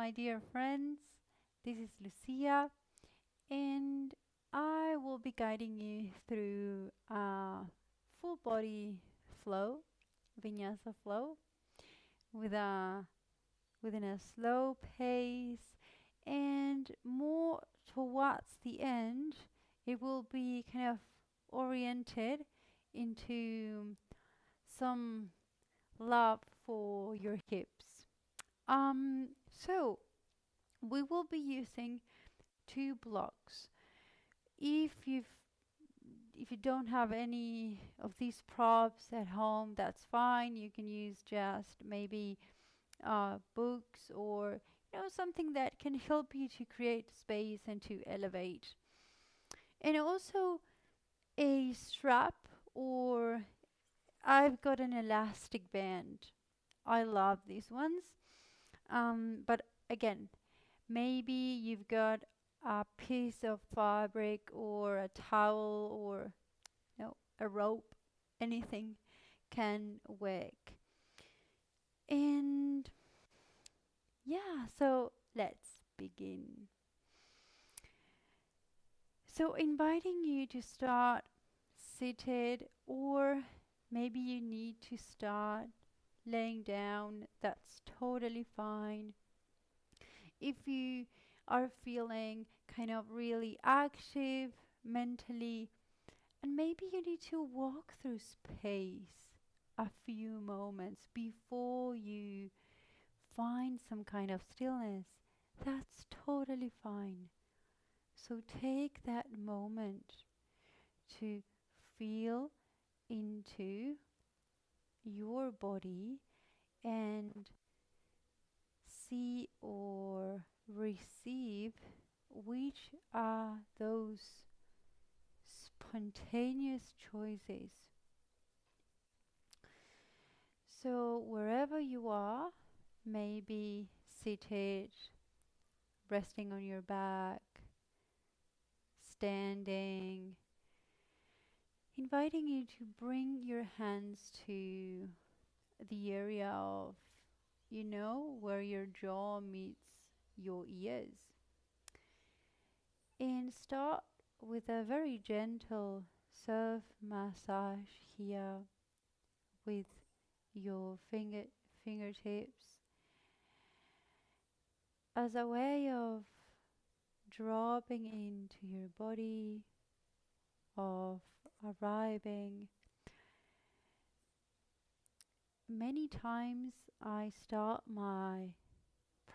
my dear friends. This is Lucia, and I will be guiding you through a full body flow, vinyasa flow, with a within a slow pace, and more towards the end, it will be kind of oriented into some love for your hips. So we will be using two blocks. If you've if you don't have any of these props at home, that's fine. You can use just maybe books or something that can help you to create space and to elevate. And also a strap, or I've got an elastic band. I love these ones. But again, maybe you've got a piece of fabric or a towel or a rope, anything can work. And yeah, so let's begin. So inviting you to start seated, or maybe you need to start laying down, that's totally fine. If you are feeling kind of really active mentally, and maybe you need to walk through space a few moments before you find some kind of stillness, that's totally fine. So take that moment to feel into your body and see or receive which are those spontaneous choices. So wherever you are, maybe seated, resting on your back, standing, inviting you to bring your hands to the area of, where your jaw meets your ears. And start with a very gentle self massage here with your fingertips as a way of dropping into your body, of arriving. Many times I start my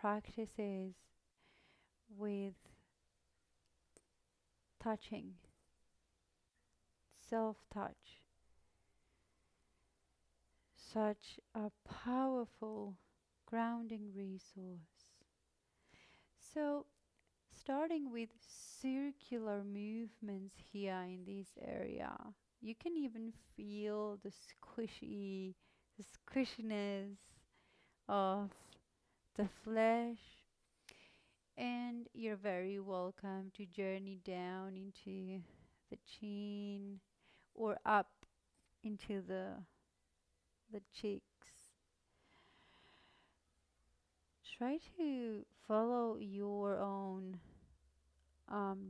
practices with touching, self-touch, such a powerful grounding resource. So starting with circular movements here in this area, you can even feel the squishiness of the flesh, and you're very welcome to journey down into the chin or up into the cheeks. Try to follow your own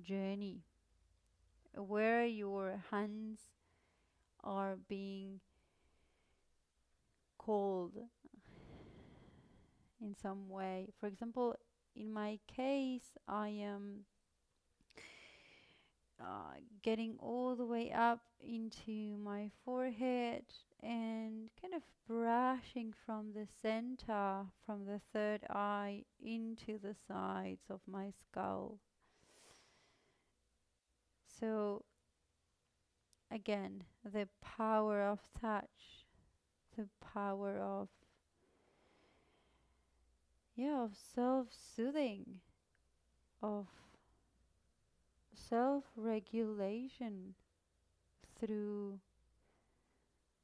journey, where your hands are being called in some way. For example, in my case, I am getting all the way up into my forehead and kind of brushing from the center, from the third eye into the sides of my skull. So again, the power of touch, the power of self-soothing, of self-regulation through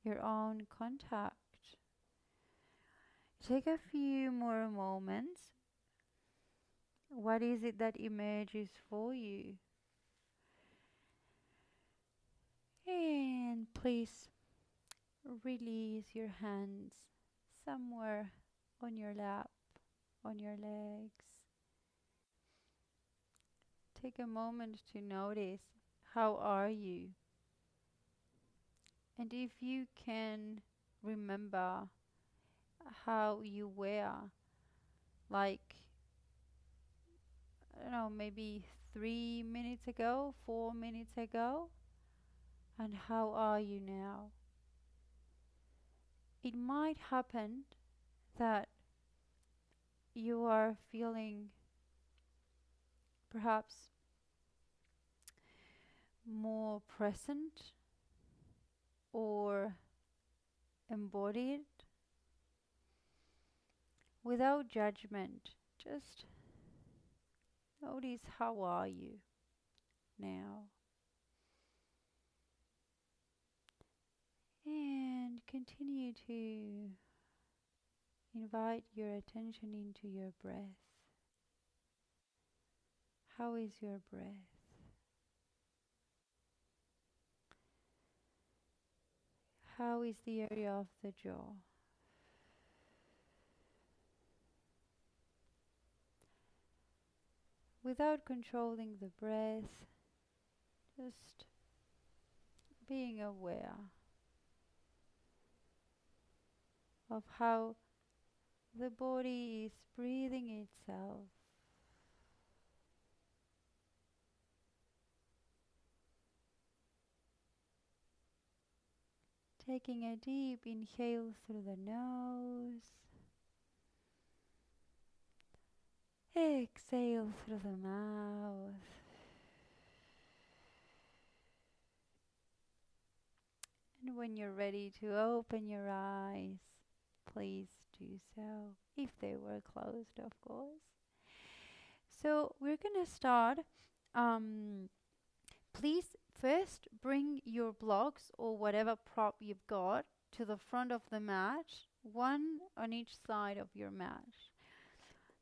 your own contact. Take a few more moments. What is it that emerges for you? And please release your hands somewhere on your lap. on your legs. Take a moment to notice, how are you? And if you can remember how you were, like, I don't know, maybe 3 minutes ago, 4 minutes ago, and how are you now? It might happen that you are feeling perhaps more present or embodied without judgment. Just notice, how are you now? And continue to invite your attention into your breath. How is your breath? How is the area of the jaw? Without controlling the breath, just being aware of how the body is breathing itself. Taking a deep inhale through the nose. Exhale through the mouth. And when you're ready to open your eyes, please do so, if they were closed, of course. So we're going to start. Please first bring your blocks or whatever prop you've got to the front of the mat, one on each side of your mat.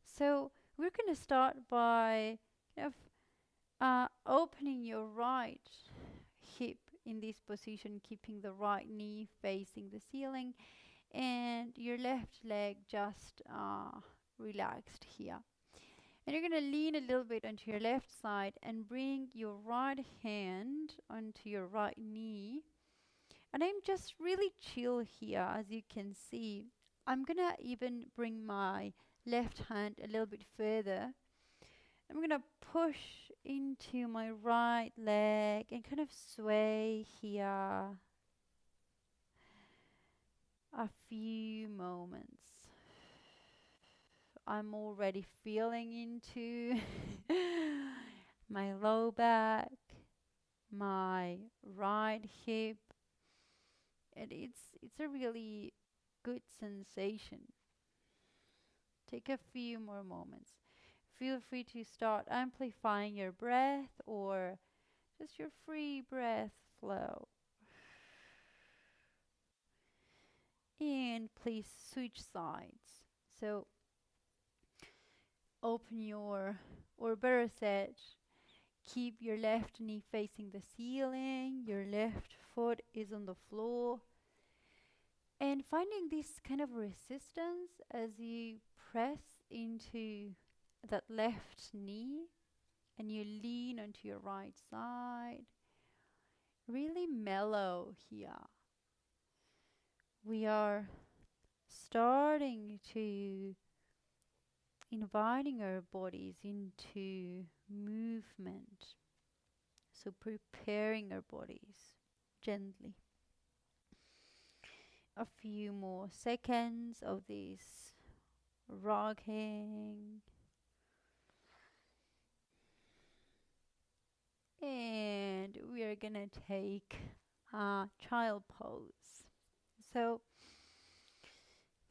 So we're going to start by opening your right hip in this position, keeping the right knee facing the ceiling and your left leg just relaxed here. And you're going to lean a little bit onto your left side and bring your right hand onto your right knee. And I'm just really chill here, as you can see. I'm going to even bring my left hand a little bit further. I'm going to push into my right leg and kind of sway here a few moments. I'm already feeling into my low back, my right hip, and it's a really good sensation. Take a few more moments. Feel free to start amplifying your breath or just your free breath flow. And please switch sides. So open or better said, keep your left knee facing the ceiling, your left foot is on the floor, and finding this kind of resistance as you press into that left knee and you lean onto your right side. Really mellow here. We are starting to inviting our bodies into movement. So preparing our bodies gently. A few more seconds of this rocking. And we are gonna take a child pose. So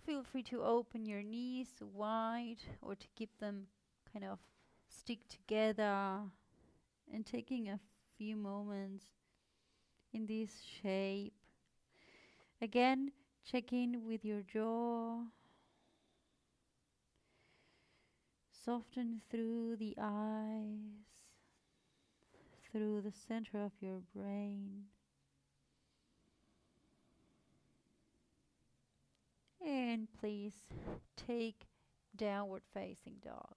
feel free to open your knees wide or to keep them kind of stick together, and taking a few moments in this shape. Again, check in with your jaw. Soften through the eyes, through the center of your brain. And please take downward facing dog.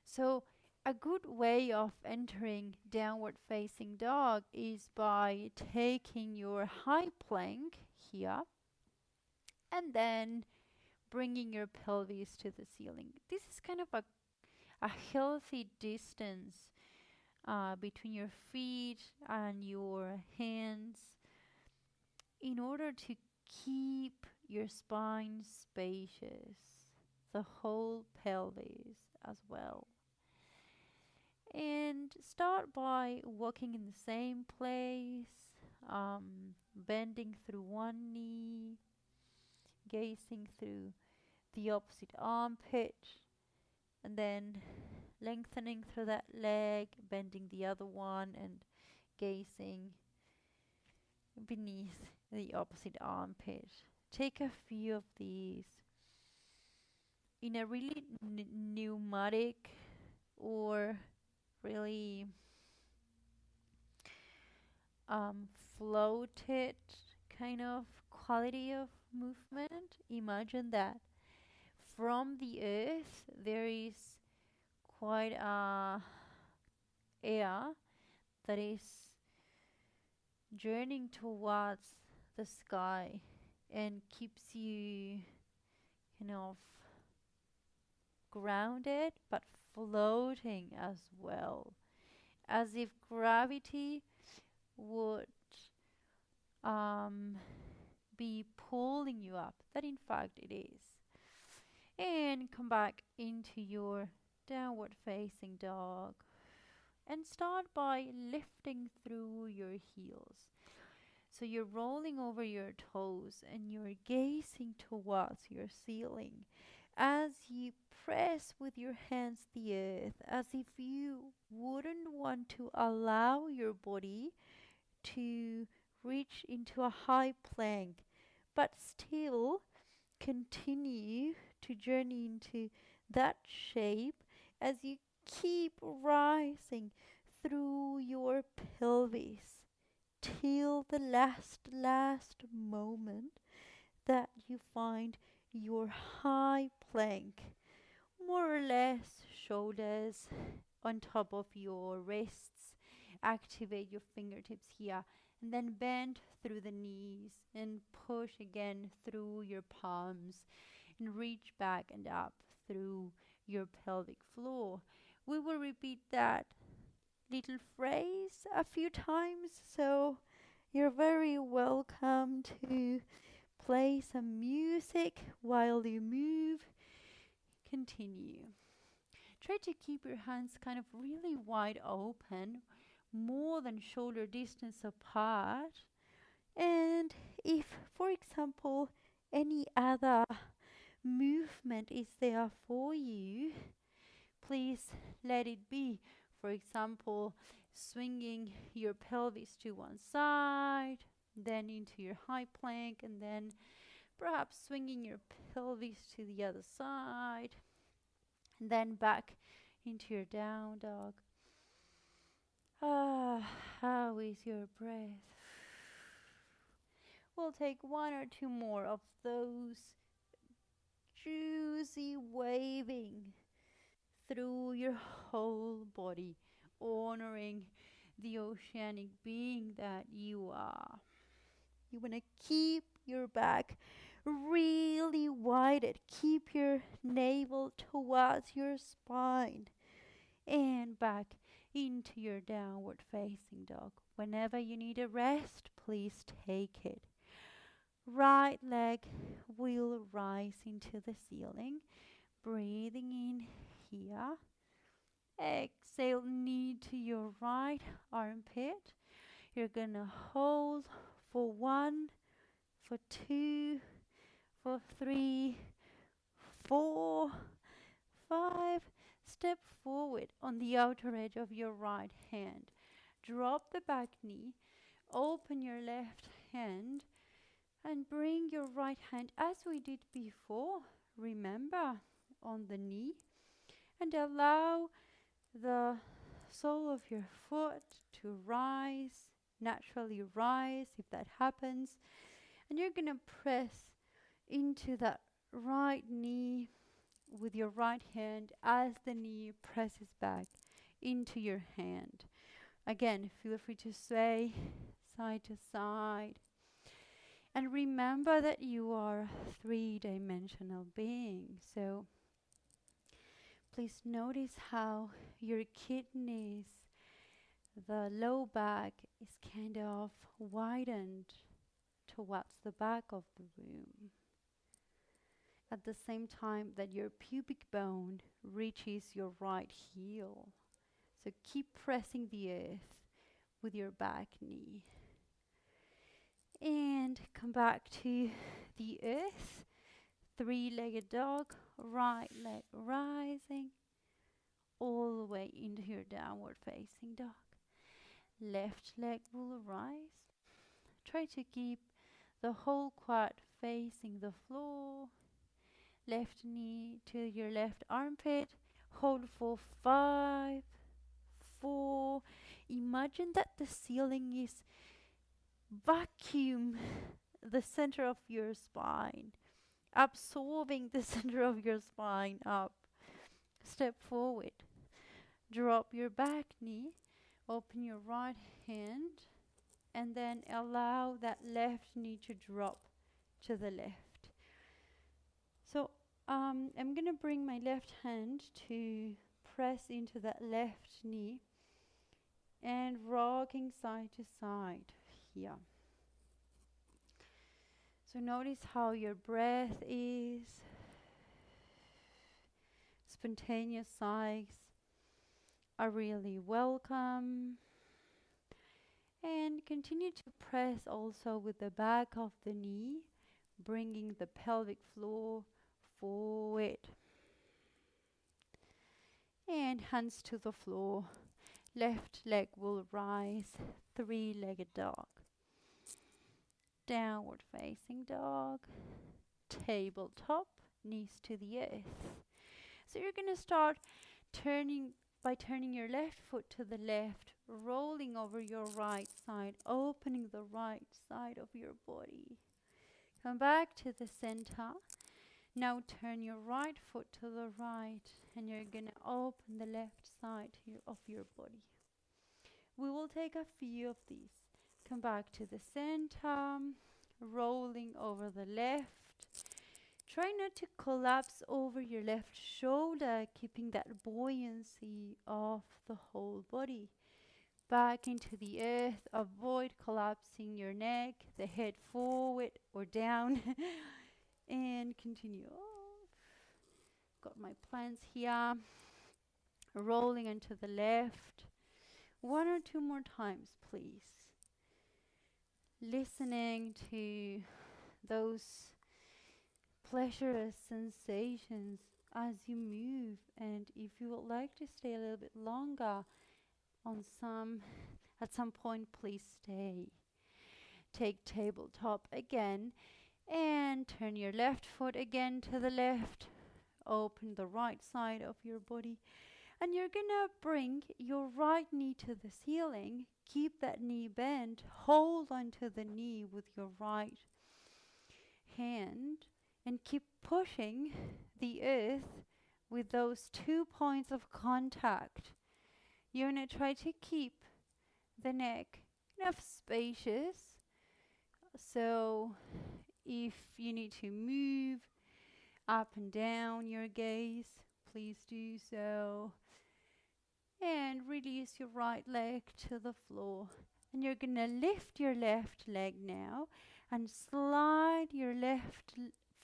So a good way of entering downward facing dog is by taking your high plank here and then bringing your pelvis to the ceiling. This is kind of a healthy distance between your feet and your hands in order to keep your spine spacious, the whole pelvis as well. And start by walking in the same place, bending through one knee, gazing through the opposite armpit, and then lengthening through that leg, bending the other one, and gazing beneath the opposite armpit. Take a few of these in a really pneumatic or really floated kind of quality of movement. Imagine that from the earth there is quite a air that is journeying towards the sky and keeps you kind of grounded but floating as well, as if gravity would be pulling you up. That in fact it is. And come back into your downward facing dog and start by lifting through your heels. So you're rolling over your toes and you're gazing towards your ceiling as you press with your hands the earth, as if you wouldn't want to allow your body to reach into a high plank, but still continue to journey into that shape as you keep rising through your pelvis till the last moment that you find your high plank, more or less shoulders on top of your wrists. Activate your fingertips here and then bend through the knees and push again through your palms and reach back and up through your pelvic floor. We will repeat that little phrase a few times, so you're very welcome to play some music while you move. Continue. Try to keep your hands kind of really wide open, more than shoulder distance apart. And if, for example, any other movement is there for you, please let it be. For example, swinging your pelvis to one side, then into your high plank, and then perhaps swinging your pelvis to the other side, and then back into your down dog. How is your breath? We'll take one or two more of those juicy waving through your whole body, honoring the oceanic being that you are. You want to keep your back really wide. Keep your navel towards your spine and back into your downward facing dog. Whenever you need a rest, please take it. Right leg will rise into the ceiling. Breathing in here. Exhale, knee to your right armpit. You're gonna hold for 1, for 2, for 3, 4, 5. Step forward on the outer edge of your right hand. Drop the back knee. Open your left hand and bring your right hand as we did before. Remember, on the knee, and allow the sole of your foot to rise, naturally rise if that happens. And you're going to press into that right knee with your right hand as the knee presses back into your hand. Again, feel free to sway side to side. And remember that you are a three-dimensional being. So please notice how your kidneys, the low back, is kind of widened towards the back of the room. At the same time that your pubic bone reaches your right heel. So keep pressing the earth with your back knee. And come back to the earth. Three-legged dog, right leg rising all the way into your downward facing dog. Left leg will rise. Try to keep the whole quad facing the floor. Left knee to your left armpit. Hold for 5, 4. Imagine that the ceiling is vacuum the center of your spine, absorbing the center of your spine up. Step forward. Drop your back knee. Open your right hand. And then allow that left knee to drop to the left. So I'm going to bring my left hand to press into that left knee and rocking side to side here. So notice how your breath is. Spontaneous sighs are really welcome. And continue to press also with the back of the knee, bringing the pelvic floor forward. And hands to the floor. Left leg will rise, three-legged dog. Downward facing dog. Tabletop, knees to the earth. So you're going to start turning your left foot to the left, rolling over your right side, opening the right side of your body. Come back to the center. Now turn your right foot to the right, and you're going to open the left side of your body. We will take a few of these. Come back to the center, rolling over the left. Try not to collapse over your left shoulder, keeping that buoyancy of the whole body. Back into the earth. Avoid collapsing your neck, the head forward or down. And continue. Got my plants here. Rolling into the left. 1 or 2 more times, please. Listening to those pleasurous sensations as you move, and if you would like to stay a little bit longer at some point, please stay. Take tabletop again and turn your left foot again to the left. Open the right side of your body, and you're gonna bring your right knee to the ceiling. Keep that knee bent. Hold onto the knee with your right hand. And keep pushing the earth with those 2 points of contact. You're going to try to keep the neck enough spacious. So if you need to move up and down your gaze, please do so. And release your right leg to the floor. And you're going to lift your left leg now and slide your left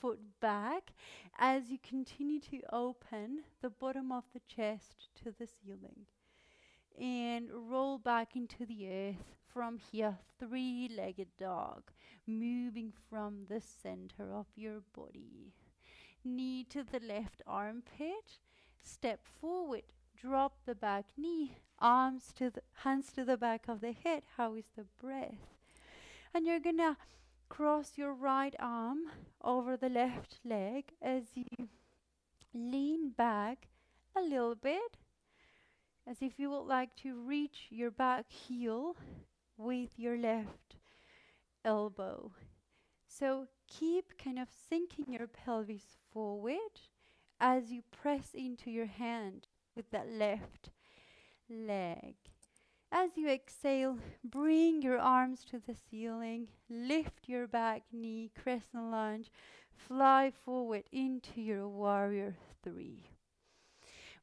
foot back as you continue to open the bottom of the chest to the ceiling. And roll back into the earth from here, three-legged dog, moving from the center of your body. Knee to the left armpit, step forward, drop the back knee, hands to the back of the head. How is the breath? And you're gonna cross your right arm over the left leg as you lean back a little bit, as if you would like to reach your back heel with your left elbow. So keep kind of sinking your pelvis forward as you press into your hand with that left leg. As you exhale, bring your arms to the ceiling, lift your back knee, crescent lunge, fly forward into your warrior 3.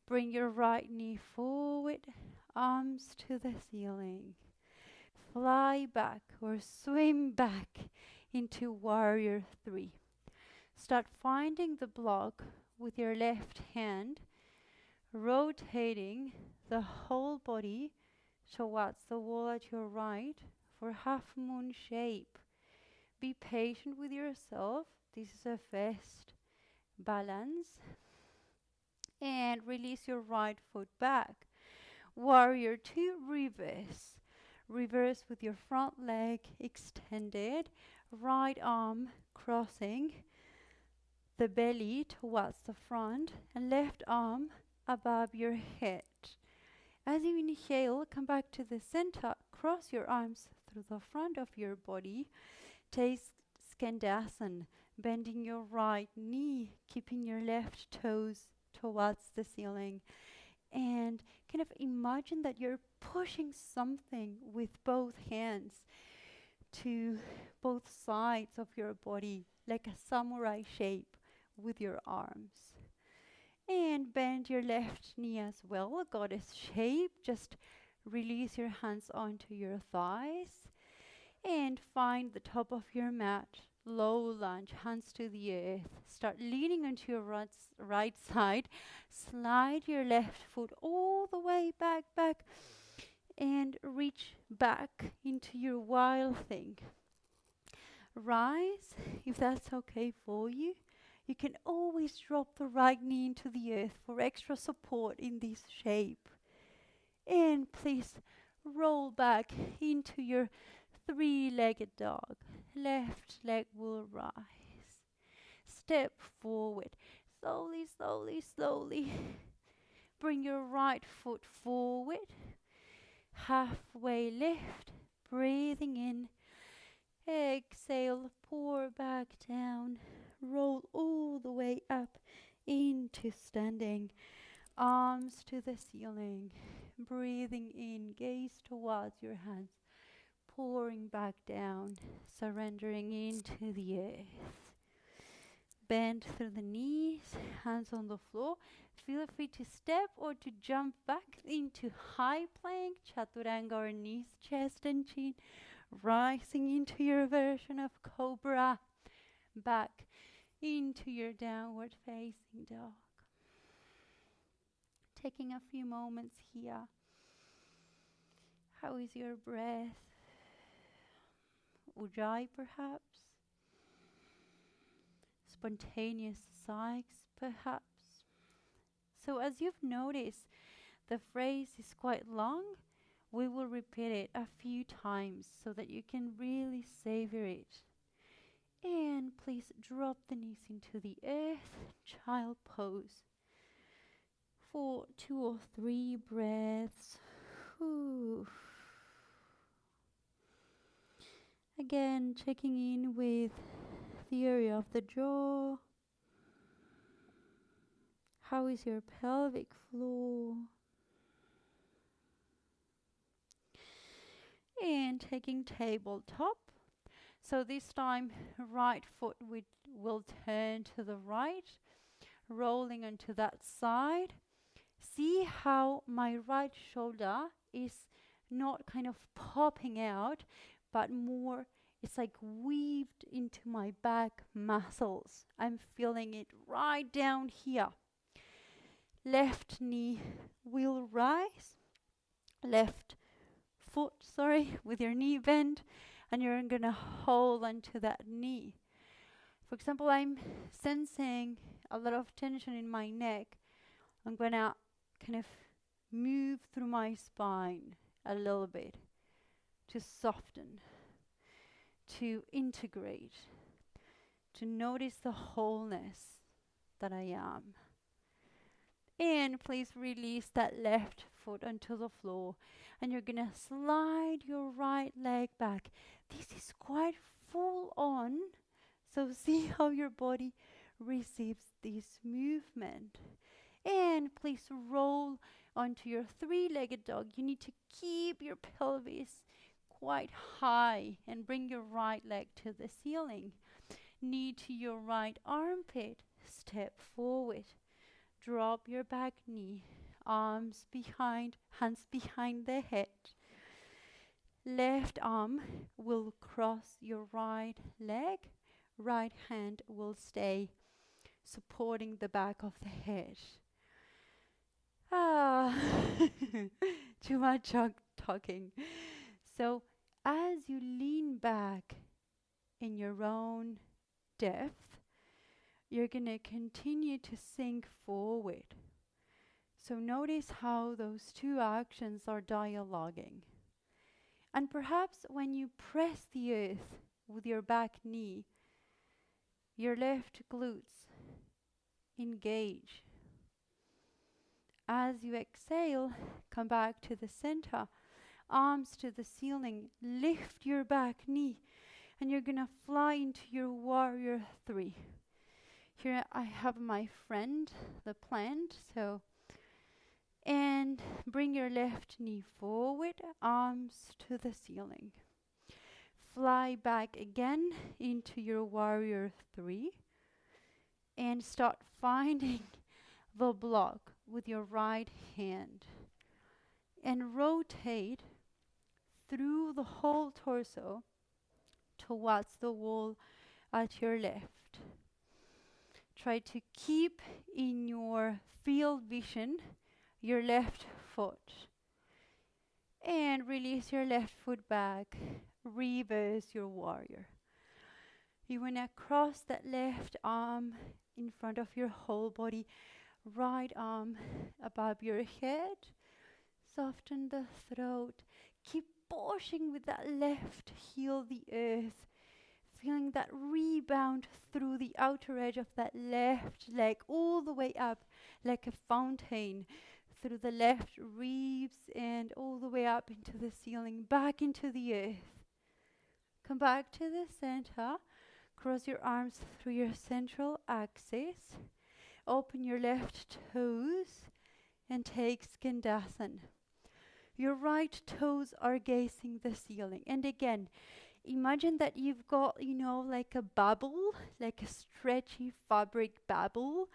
Bring your right knee forward, arms to the ceiling. Fly back or swim back into warrior 3. Start finding the block with your left hand, rotating the whole body towards the wall at your right for half moon shape. Be patient with yourself. This is a first balance. And release your right foot back. Warrior 2, reverse. Reverse with your front leg extended, right arm crossing the belly towards the front and left arm above your head. As you inhale, come back to the center, cross your arms through the front of your body. Take Skandasana, bending your right knee, keeping your left toes towards the ceiling. And kind of imagine that you're pushing something with both hands to both sides of your body, like a samurai shape with your arms. And bend your left knee as well, a goddess shape. Just release your hands onto your thighs and find the top of your mat. Low lunge, hands to the earth. Start leaning onto your right side. Slide your left foot all the way back, and reach back into your wild thing. Rise, if that's okay for you. You can always drop the right knee into the earth for extra support in this shape. And please roll back into your 3-legged dog. Left leg will rise. Step forward. Slowly, slowly, slowly. Bring your right foot forward. Halfway lift. Breathing in. Exhale, pour back down. Roll all the way up into standing. Arms to the ceiling. Breathing in. Gaze towards your hands. Pouring back down, surrendering into the earth. Bend through the knees, hands on the floor. Feel free to step or to jump back into high plank, chaturanga, or knees, chest and chin. Rising into your version of cobra. Back into your downward facing dog. Taking a few moments here. How is your breath? Ujjayi perhaps, spontaneous sighs perhaps. So as you've noticed, the phrase is quite long. We will repeat it a few times so that you can really savor it. And please drop the knees into the earth, child pose, for 2 or 3 breaths. Whew. Again, checking in with the area of the jaw. How is your pelvic floor? And taking tabletop. So this time, right foot will turn to the right, rolling onto that side. See how my right shoulder is not kind of popping out, but more, it's like weaved into my back muscles. I'm feeling it right down here. Left knee will rise. Left foot, with your knee bent, and you're going to hold onto that knee. For example, I'm sensing a lot of tension in my neck. I'm going to kind of move through my spine a little bit to soften, to integrate, to notice the wholeness that I am. And please release that left foot onto the floor, and you're gonna slide your right leg back. This is quite full on, so see how your body receives this movement. And please roll onto your three-legged dog. You need to keep your pelvis quite high and bring your right leg to the ceiling. Knee to your right armpit. Step forward. Drop your back knee. Arms behind, hands behind the head. Left arm will cross your right leg. Right hand will stay supporting the back of the head. Too much talking. So as you lean back in your own depth, you're going to continue to sink forward. So notice how those two actions are dialoguing. And perhaps when you press the earth with your back knee, your left glutes engage. As you exhale, come back to the center, arms to the ceiling, lift your back knee, and you're going to fly into your warrior 3. Here I have my friend, the plant, and bring your left knee forward, arms to the ceiling. Fly back again into your warrior 3 and start finding the block with your right hand and rotate through the whole torso towards the wall at your left. Try to keep in your field vision your left foot and release your left foot back. Reverse your warrior. You want to cross that left arm in front of your whole body, right arm above your head. Soften the throat. Keep pushing with that left heel the earth, feeling that rebound through the outer edge of that left leg all the way up like a fountain through the left ribs and all the way up into the ceiling, back into the earth. Come back to the center. Cross your arms through your central axis. Open your left toes and take Skandasana. Your right toes are gazing the ceiling. And again, imagine that you've got, like a bubble, like a stretchy fabric bubble,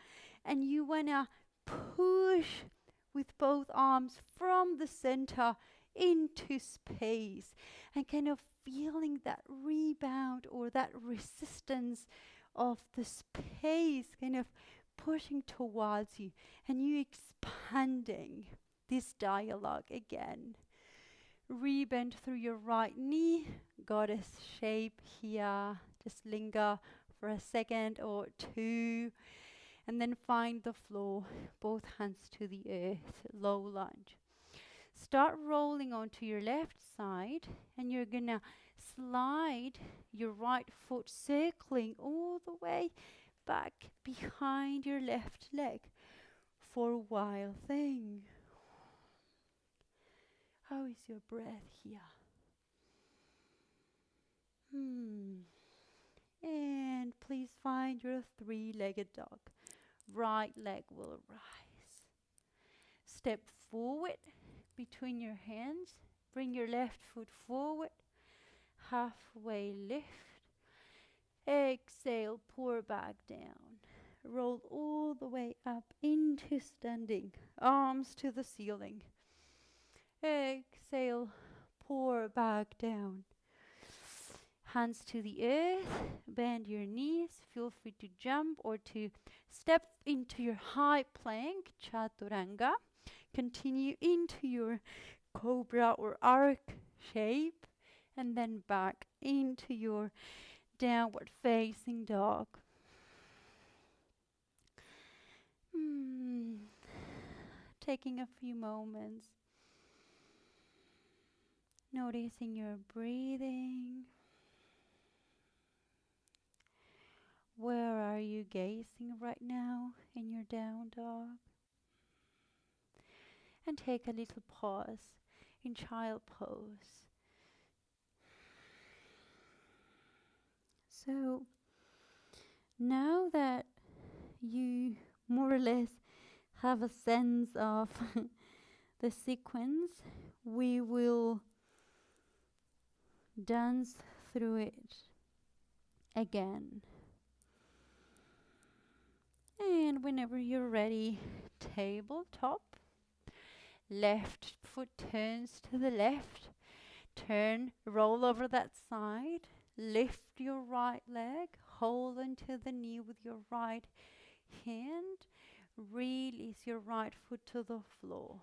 and you want to push with both arms from the center into space and kind of feeling that rebound or that resistance of the space kind of pushing towards you and you expanding this dialogue again. Rebend through your right knee, goddess shape here. Just linger for a second or two and then find the floor, both hands to the earth, low lunge. Start rolling onto your left side and you're gonna slide your right foot circling all the way back behind your left leg for wild thing. How is your breath here? And please find your three-legged dog. Right leg will rise. Step forward between your hands. Bring your left foot forward. Halfway lift. Exhale, pour back down. Roll all the way up into standing. Arms to the ceiling. Exhale, pour back down. Hands to the earth, bend your knees, feel free to jump or to step into your high plank, chaturanga. Continue into your cobra or arc shape and then back into your downward facing dog. Taking a few moments, noticing your breathing. Where are you gazing right now in your down dog? And take a little pause in child pose. So now that you more or less have a sense of the sequence, we will dance through it again. And whenever you're ready, tabletop. Left foot turns to the left. Turn, roll over that side. Lift your right leg. Hold onto the knee with your right hand. Release your right foot to the floor.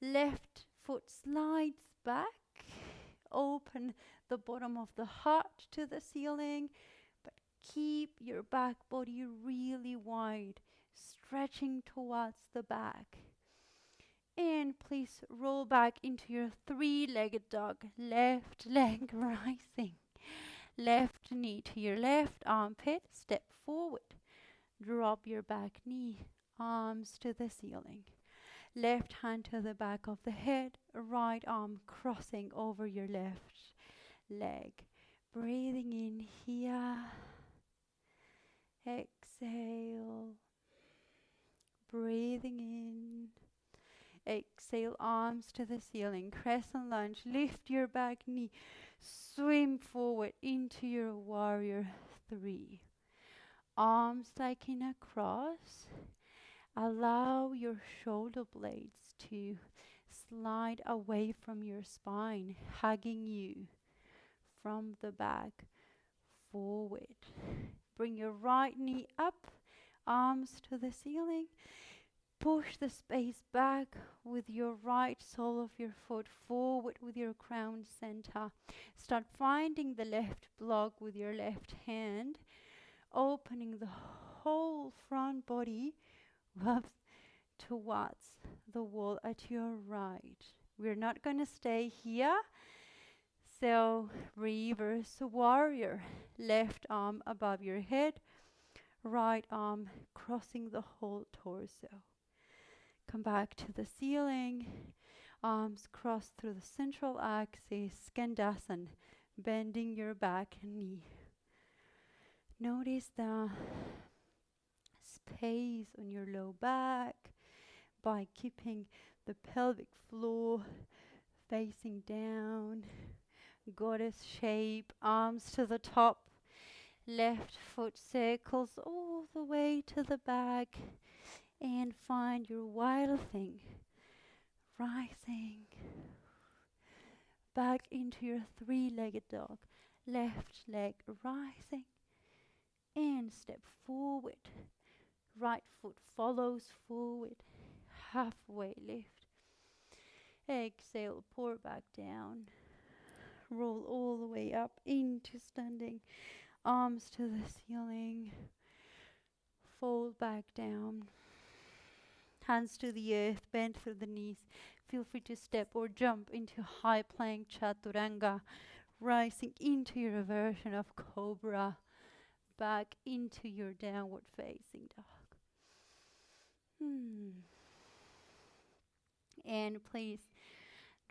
Left foot slides back. Open the bottom of the heart to the ceiling, but keep your back body really wide, stretching towards the back. And please roll back into your three-legged dog. Left leg rising. Left knee to your left armpit. Step forward. Drop your back knee. Arms to the ceiling. Left hand to the back of the head. Right arm crossing over your left leg. Breathing in here. Exhale. Breathing in. Exhale, arms to the ceiling. Crescent lunge. Lift your back knee. Swim forward into your warrior 3. Arms taking a cross. Allow your shoulder blades to slide away from your spine, hugging you from the back forward. Bring your right knee up, arms to the ceiling. Push the space back with your right sole of your foot forward with your crown center. Start finding the left block with your left hand, opening the whole front body up towards the wall at your right. We're not going to stay here. So reverse warrior. Left arm above your head, right arm crossing the whole torso. Come back to the ceiling, arms crossed through the central axis, Skandasana, bending your back and knee. Notice the space on your low back by keeping the pelvic floor facing down. Goddess shape, arms to the top, left foot circles all the way to the back. And find your wild thing, rising back into your three-legged dog. Left leg rising and step forward. Right foot follows forward, halfway lift. Exhale, pour back down. Roll all the way up into standing. Arms to the ceiling. Fold back down. Hands to the earth, bend through the knees. Feel free to step or jump into high plank chaturanga, rising into your version of cobra, back into your downward facing dog. And please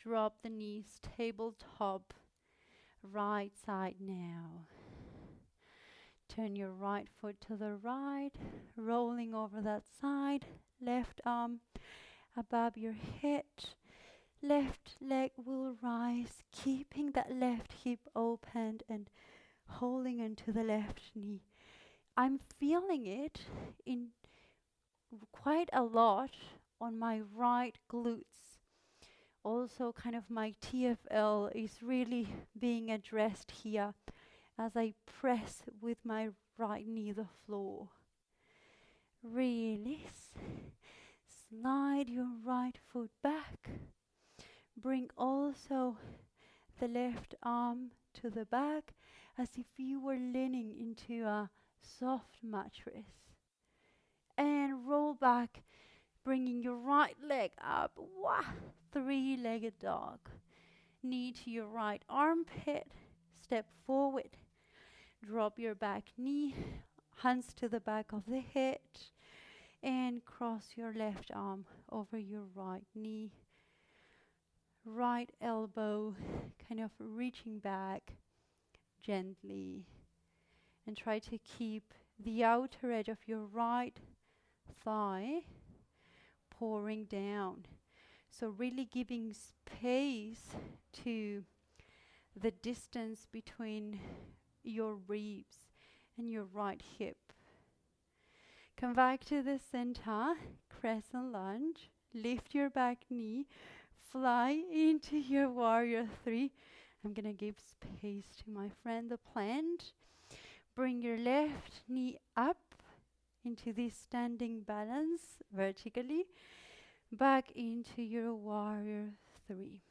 drop the knees, tabletop, right side now. Turn your right foot to the right, rolling over that side. Left arm above your head. Left leg will rise, keeping that left hip open and holding onto the left knee. I'm feeling it in quite a lot on my right glutes. Also kind of my TFL is really being addressed here as I press with my right knee the floor. Release. Slide your right foot back. Bring also the left arm to the back as if you were leaning into a soft mattress. And roll back, bringing your right leg up. Three-legged dog. Knee to your right armpit. Step forward. Drop your back knee. Hands to the back of the head. And cross your left arm over your right knee. Right elbow kind of reaching back gently. And try to keep the outer edge of your right thigh pouring down. So really giving space to the distance between your ribs and your right hip. Come back to the center, crescent lunge. Lift your back knee, fly into your warrior three. I'm gonna give space to my friend the plant. Bring your left knee up into this standing balance vertically. Back into your warrior three.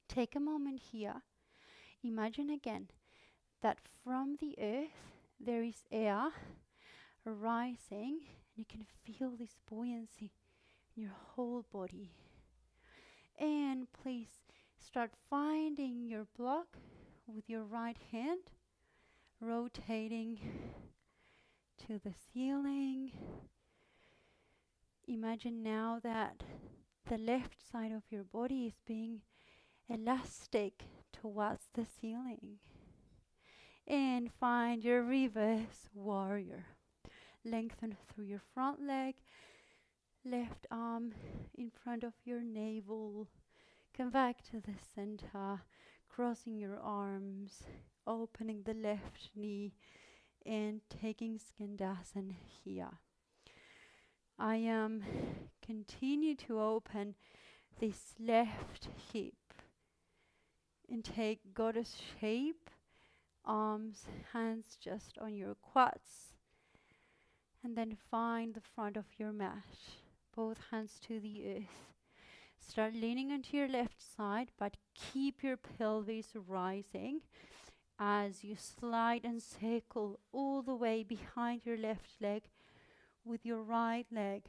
Take a moment here. Imagine again that from the earth there is air rising, and you can feel this buoyancy in your whole body. And please start finding your block with your right hand, rotating to the ceiling. Imagine now that the left side of your body is being elastic towards the ceiling. And find your reverse warrior. Lengthen through your front leg, left arm in front of your navel. Come back to the center, crossing your arms, opening the left knee, and taking Skandasana here. I am continue to open this left hip and take goddess shape, arms, hands just on your quads. And then find the front of your mat, both hands to the earth. Start leaning onto your left side, but keep your pelvis rising as you slide and circle all the way behind your left leg with your right leg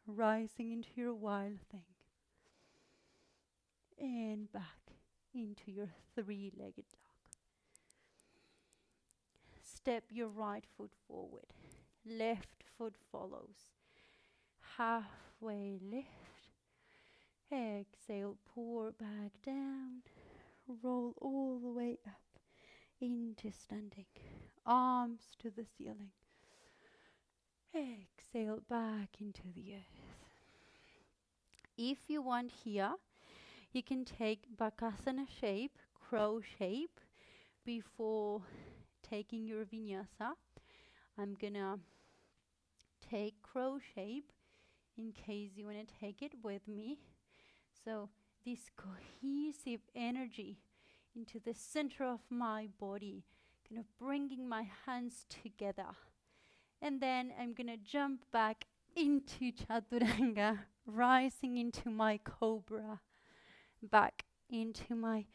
rising into your wild thing. And back into your three-legged dog. Step your right foot forward. Left foot follows. Halfway lift. Exhale, pour back down. Roll all the way up into standing. Arms to the ceiling. Exhale back into the earth. If you want here, you can take Bakasana shape, crow shape, before taking your vinyasa. I'm gonna take crow shape in case you want to take it with me. So this cohesive energy into the center of my body, kind of bringing my hands together. And then I'm gonna jump back into Chaturanga, rising into my cobra, back into my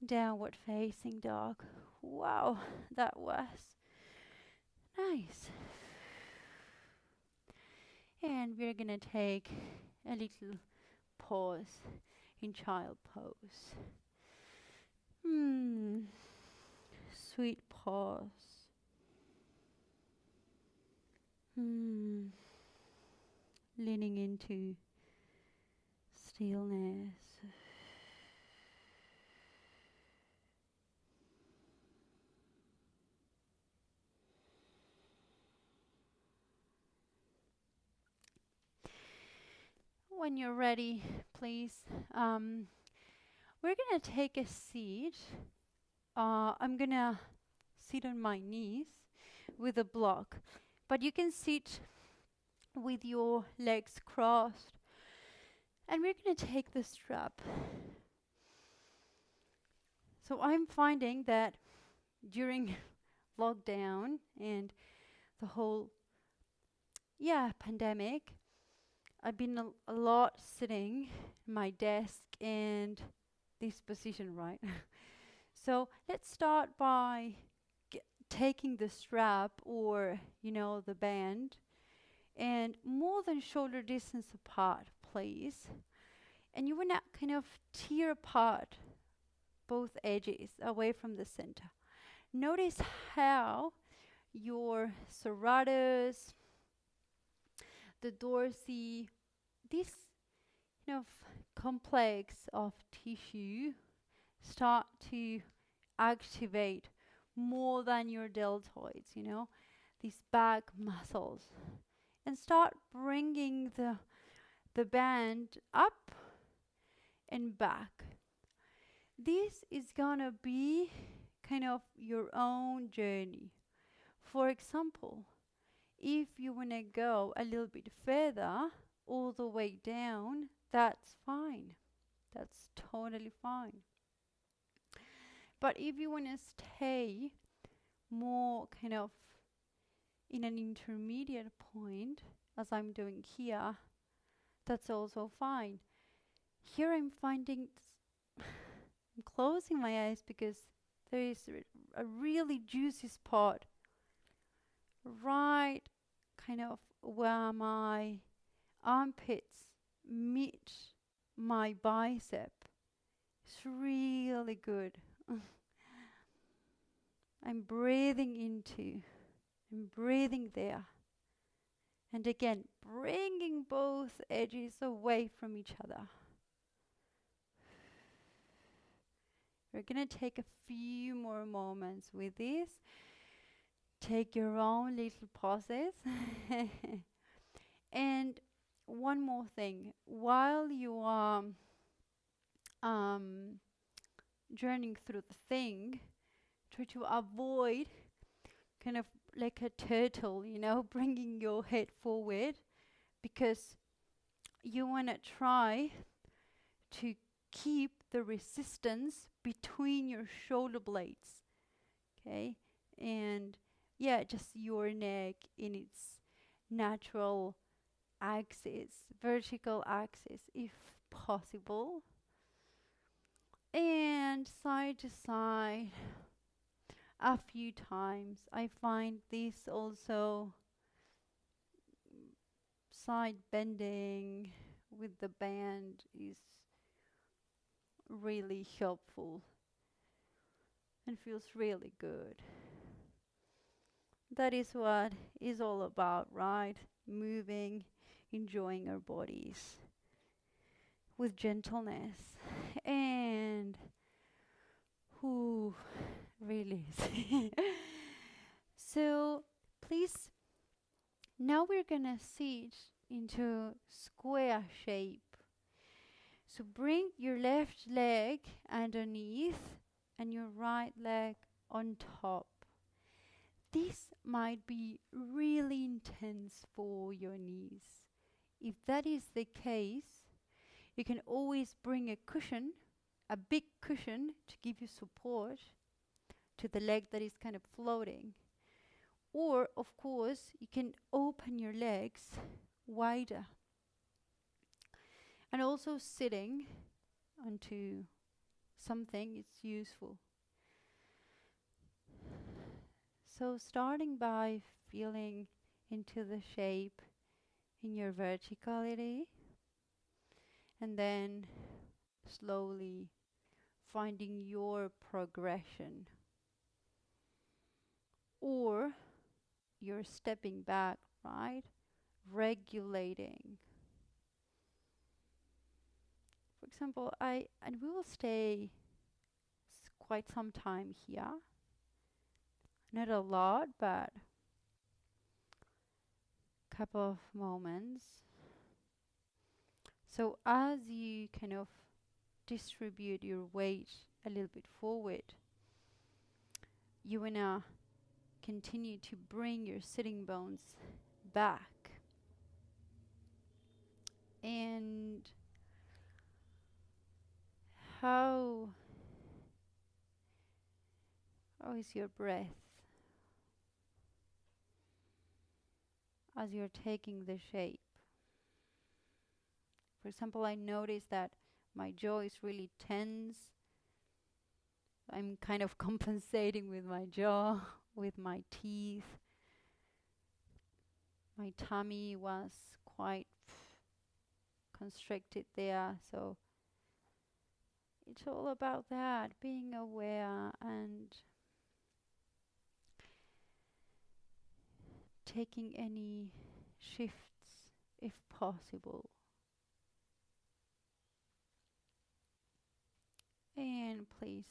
downward facing dog. Wow, that was nice. And we're gonna take a little pause in child pose. Sweet pause. Leaning into stillness. When you're ready, please, we're going to take a seat. I'm going to sit on my knees with a block, but you can sit with your legs crossed, and we're going to take the strap. So I'm finding that during lockdown and the whole pandemic, I've been a lot sitting at my desk and this position, right? So let's start by taking the strap or, the band, and more than shoulder distance apart, please. And you want to kind of tear apart both edges away from the center. Notice how your serratus, the dorsi, this complex of tissue start to activate more than your deltoids, these back muscles, and start bringing the band up and back. This is gonna be kind of your own journey. For example, if you wanna go a little bit further, all the way down, that's fine. That's totally fine. But if you wanna stay more kind of in an intermediate point, as I'm doing here, that's also fine. Here I'm finding, I'm closing my eyes because there is a really juicy spot right kind of where my armpits meet my bicep. It's really good. I'm breathing into, I'm breathing there. And again, bringing both edges away from each other. We're going to take a few more moments with this. Take your own little pauses. And one more thing. While you are journeying through the thing, try to avoid kind of like a turtle, bringing your head forward, because you want to try to keep the resistance between your shoulder blades, okay? And yeah, just your neck in its natural axis, vertical axis, if possible. And side to side a few times. I find this also side bending with the band is really helpful and feels really good. That is what it's all about, right? Moving, enjoying our bodies with gentleness and release. So please, now we're gonna sit into square shape. So bring your left leg underneath and your right leg on top. This might be really intense for your knees. If that is the case, you can always bring a cushion, a big cushion, to give you support to the leg that is kind of floating. Or, of course, you can open your legs wider. And also sitting onto something is useful. So starting by feeling into the shape in your verticality, and then slowly finding your progression. Or you're stepping back, right? Regulating. For example, and we will stay quite some time here. Not a lot, but a couple of moments. So as you kind of distribute your weight a little bit forward, you wanna continue to bring your sitting bones back. And how is your breath as you're taking the shape? For example, I notice that my jaw is really tense. I'm kind of compensating with my jaw, with my teeth. My tummy was quite constricted there, so it's all about that, being aware and taking any shifts if possible. And please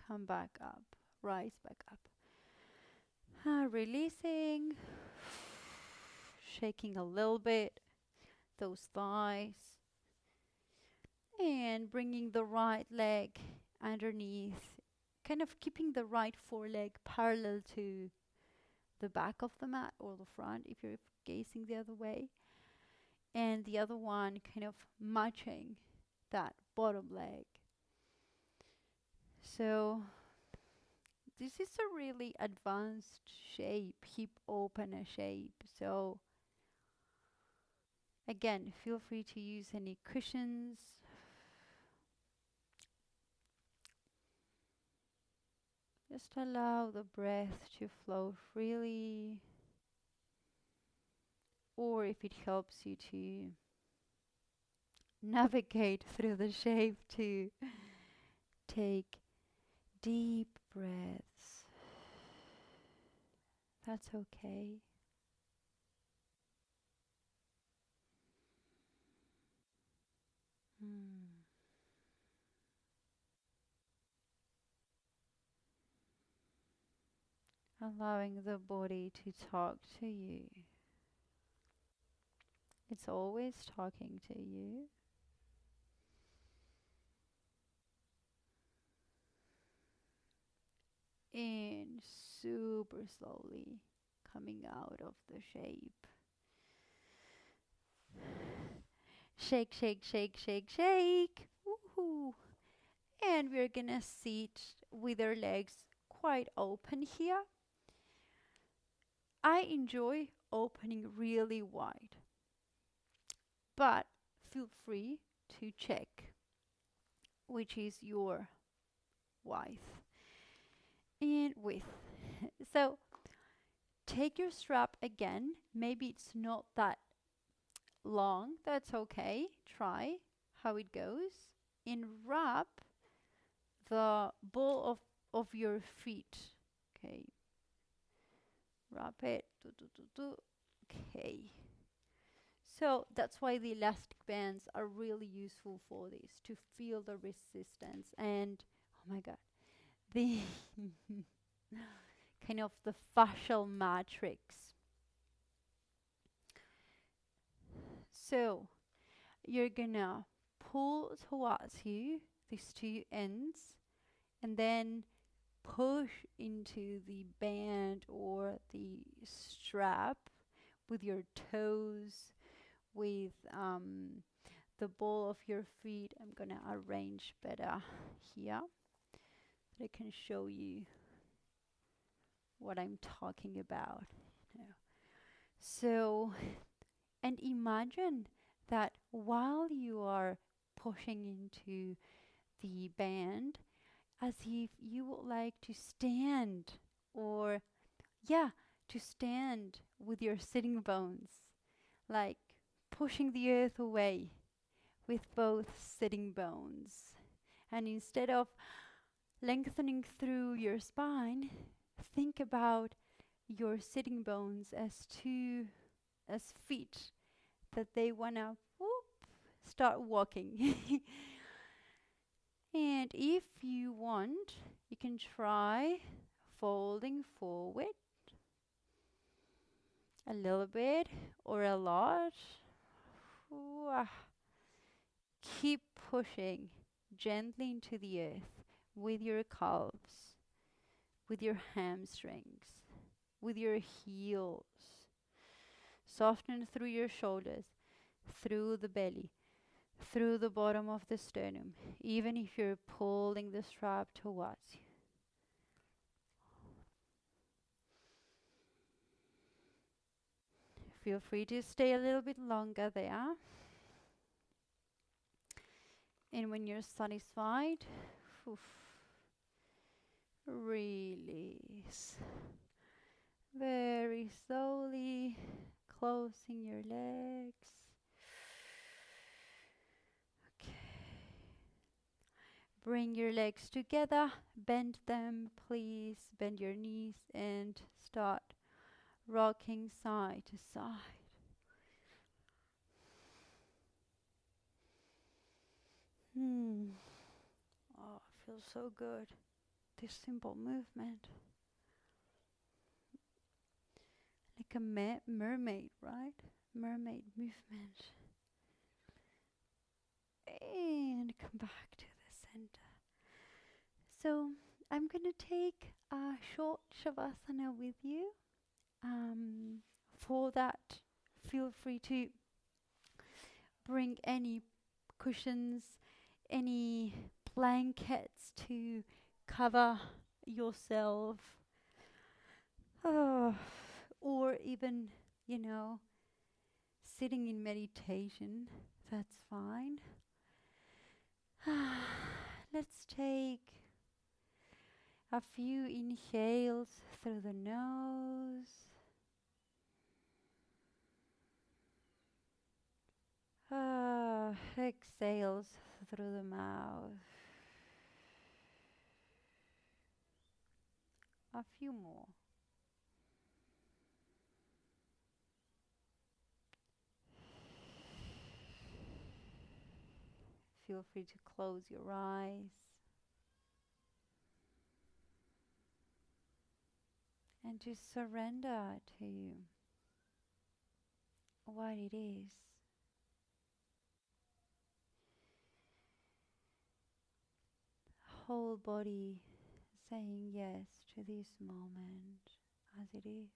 come back up, rise back up. Releasing shaking a little bit those thighs, and bringing the right leg underneath, kind of keeping the right foreleg parallel to the back of the mat or the front if you're gazing the other way, and the other one kind of matching that bottom leg. So this is a really advanced shape, hip opener shape. So again, feel free to use any cushions. Just allow the breath to flow freely, or if it helps you to navigate through the shape, to take deep breaths. That's okay. Allowing the body to talk to you. It's always talking to you. And super slowly coming out of the shape. Shake, shake, shake, shake, shake. Woohoo! And we're gonna sit with our legs quite open here. I enjoy opening really wide, but feel free to check which is your width and width. So take your strap again. Maybe it's not that long. That's okay. Try how it goes. And wrap the ball of your feet. Okay. Wrap it. Okay. So that's why the elastic bands are really useful for this, to feel the resistance. And oh my god, the kind of the fascial matrix. So you're gonna pull towards you these two ends, and then push into the band or the strap with your toes, with the ball of your feet. I'm gonna arrange better here so I can show you what I'm talking about. So, and imagine that while you are pushing into the band, as if you would like to stand, or to stand with your sitting bones, like pushing the earth away with both sitting bones. And instead of lengthening through your spine, think about your sitting bones as feet that they wanna start walking. And if you want, you can try folding forward a little bit or a lot. Keep pushing gently into the earth with your calves, with your hamstrings, with your heels. Soften through your shoulders, through the belly, through the bottom of the sternum, even if you're pulling the strap towards you. Feel free to stay a little bit longer there. And when you're satisfied, release. Very slowly closing your legs. Okay. Bring your legs together, bend them, please. Bend your knees and start rocking side to side. Oh, it feels so good. This simple movement. Like like a mermaid, right? Mermaid movement. And come back to the center. So I'm going to take a short Shavasana with you. For that, feel free to bring any cushions, any blankets to cover yourself, oh, or even, you know, sitting in meditation, that's fine. Let's take a few inhales through the nose. Exhales through the mouth. A few more. Feel free to close your eyes and just surrender to what it is. Whole body saying yes to this moment as it is.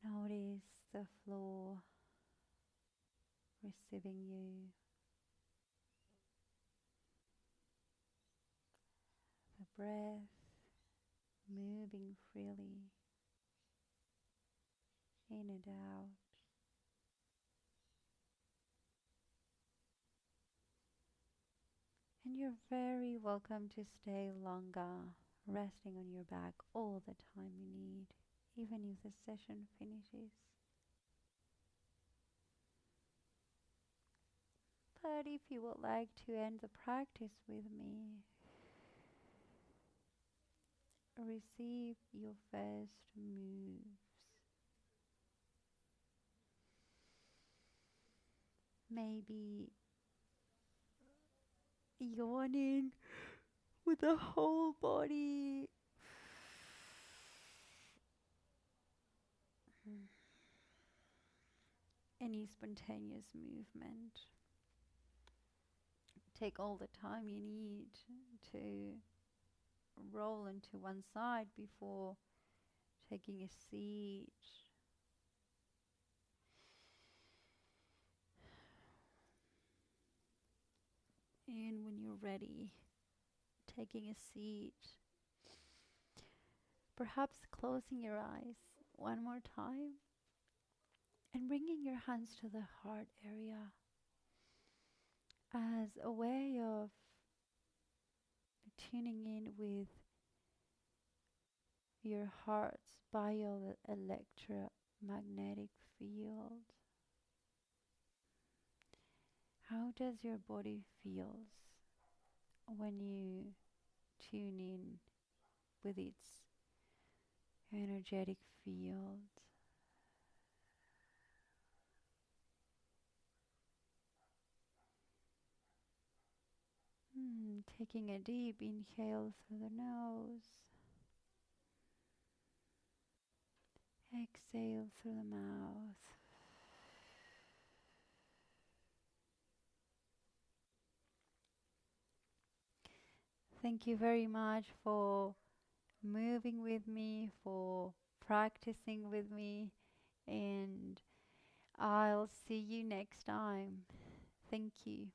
Notice the floor receiving you, the breath moving freely in and out. And you're very welcome to stay longer resting on your back all the time you need, even if the session finishes. But if you would like to end the practice with me, receive your first moves. Maybe yawning with the whole body. Any spontaneous movement. Take all the time you need to roll into one side before taking a seat. And when you're ready, taking a seat, perhaps closing your eyes one more time and bringing your hands to the heart area as a way of tuning in with your heart's bioelectromagnetic field. How does your body feels when you tune in with its energetic field? Taking a deep inhale through the nose, exhale through the mouth. Thank you very much for moving with me, for practicing with me, and I'll see you next time. Thank you.